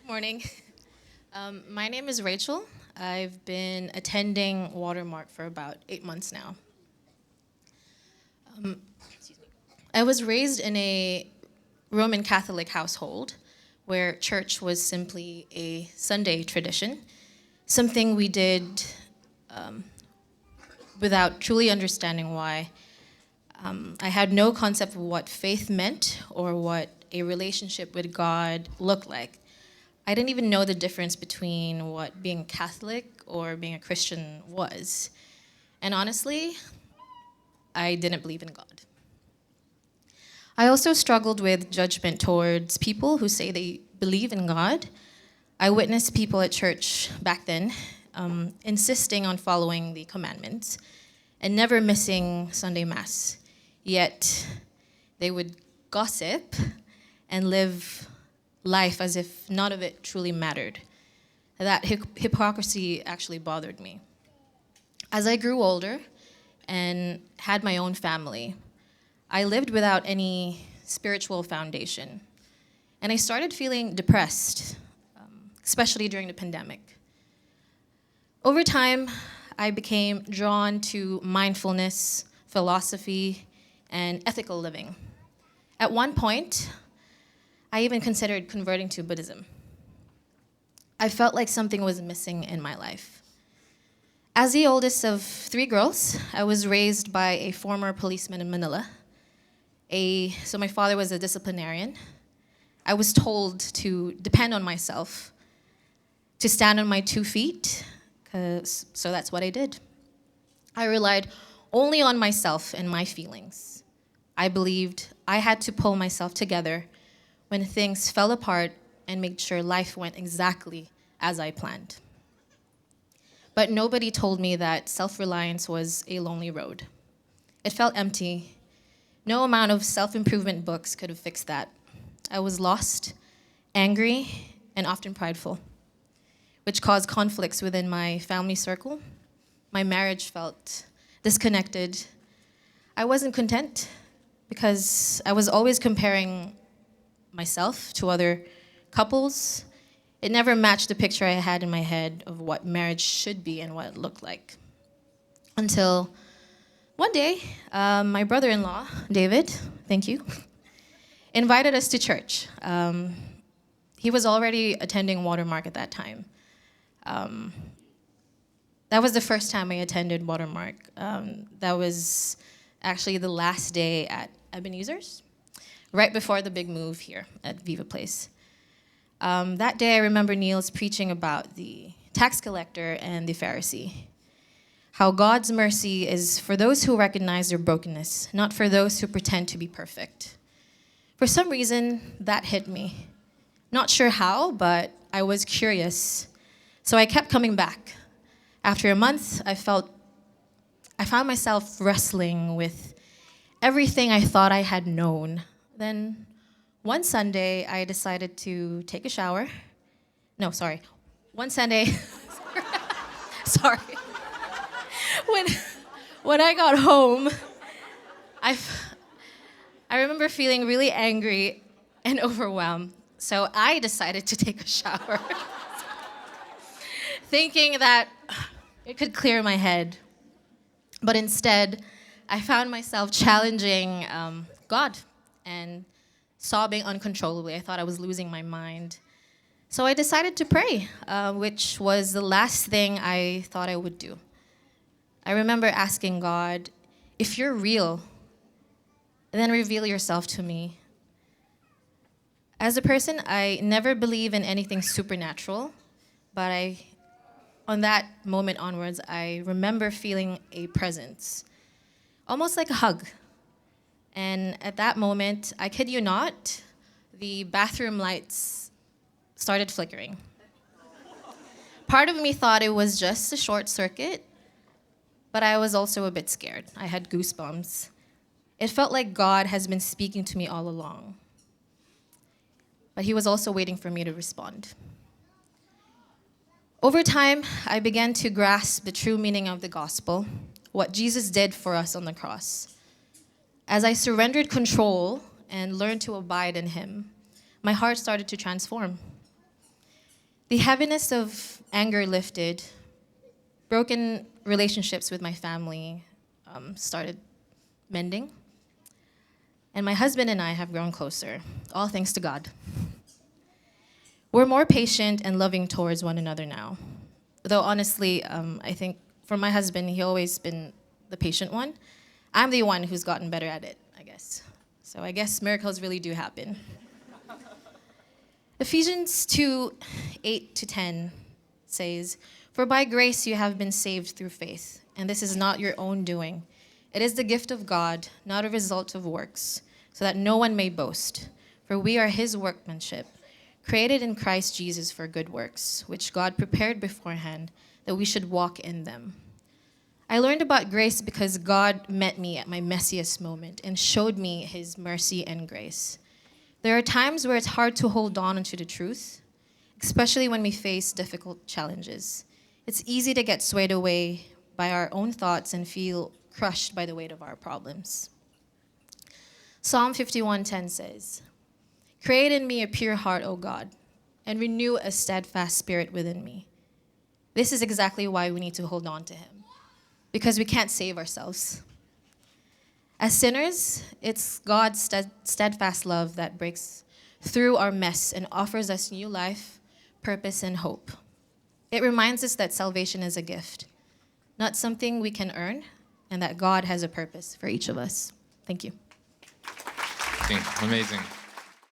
Morning. My name is Rachel. I've been attending Watermark for about 8 months now. I was raised in a Roman Catholic household where church was simply a Sunday tradition, something we did without truly understanding why. I had no concept of what faith meant or what a relationship with God looked like. I didn't even know the difference between what being Catholic or being a Christian was. And honestly, I didn't believe in God. I also struggled with judgment towards people who say they believe in God. I witnessed people at church back then insisting on following the commandments and never missing Sunday Mass. Yet they would gossip and live life as if none of it truly mattered. That hypocrisy actually bothered me. As I grew older and had my own family, I lived without any spiritual foundation. And I started feeling depressed, especially during the pandemic. Over time, I became drawn to mindfulness, philosophy, and ethical living. At one point, I even considered converting to Buddhism. I felt like something was missing in my life. As the oldest of three girls, I was raised by a former policeman in Manila. So my father was a disciplinarian. I was told to depend on myself, to stand on my 2 feet, so that's what I did. I relied only on myself and my feelings. I believed I had to pull myself together when things fell apart and made sure life went exactly as I planned. But nobody told me that self-reliance was a lonely road. It felt empty. No amount of self-improvement books could have fixed that. I was lost, angry, and often prideful, which caused conflicts within my family circle. My marriage felt disconnected. I wasn't content because I was always comparing myself to other couples. It never matched the picture I had in my head of what marriage should be and what it looked like. Until one day, my brother-in-law, David, thank you, invited us to church. He was already attending Watermark at that time. That was the first time I attended Watermark. That was actually the last day at Ebenezer's, right before the big move here at Viva Place. That day, I remember Niels preaching about the tax collector and the Pharisee, how God's mercy is for those who recognize their brokenness, not for those who pretend to be perfect. For some reason, that hit me. Not sure how, but I was curious. So I kept coming back. After a month, I found myself wrestling with everything I thought I had known. Then one Sunday, I decided to take a shower. No, sorry. One Sunday, sorry. When, when I got home, I remember feeling really angry and overwhelmed. So I decided to take a shower, thinking that it could clear my head. But instead, I found myself challenging God and sobbing uncontrollably. I thought I was losing my mind. So I decided to pray, which was the last thing I thought I would do. I remember asking God, if you're real, then reveal yourself to me. As a person, I never believe in anything supernatural, but on that moment onwards, I remember feeling a presence, almost like a hug. And at that moment, I kid you not, the bathroom lights started flickering. Part of me thought it was just a short circuit, but I was also a bit scared. I had goosebumps. It felt like God has been speaking to me all along. But he was also waiting for me to respond. Over time, I began to grasp the true meaning of the gospel, what Jesus did for us on the cross. As I surrendered control and learned to abide in him, my heart started to transform. The heaviness of anger lifted. Broken relationships with my family started mending. And my husband and I have grown closer, all thanks to God. We're more patient and loving towards one another now. Though honestly, I think for my husband, he always been the patient one. I'm the one who's gotten better at it, I guess. So I guess miracles really do happen. Ephesians 2:8-10 says, "For by grace you have been saved through faith, and this is not your own doing. It is the gift of God, not a result of works, so that no one may boast. For we are his workmanship, created in Christ Jesus for good works, which God prepared beforehand that we should walk in them." I learned about grace because God met me at my messiest moment and showed me his mercy and grace. There are times where it's hard to hold on to the truth, especially when we face difficult challenges. It's easy to get swayed away by our own thoughts and feel crushed by the weight of our problems. Psalm 51:10 says, "Create in me a pure heart, O God, and renew a steadfast spirit within me." This is exactly why we need to hold on to him, because we can't save ourselves. As sinners, it's God's steadfast love that breaks through our mess and offers us new life, purpose, and hope. It reminds us that salvation is a gift, not something we can earn, and that God has a purpose for each of us. Thank you. Amazing.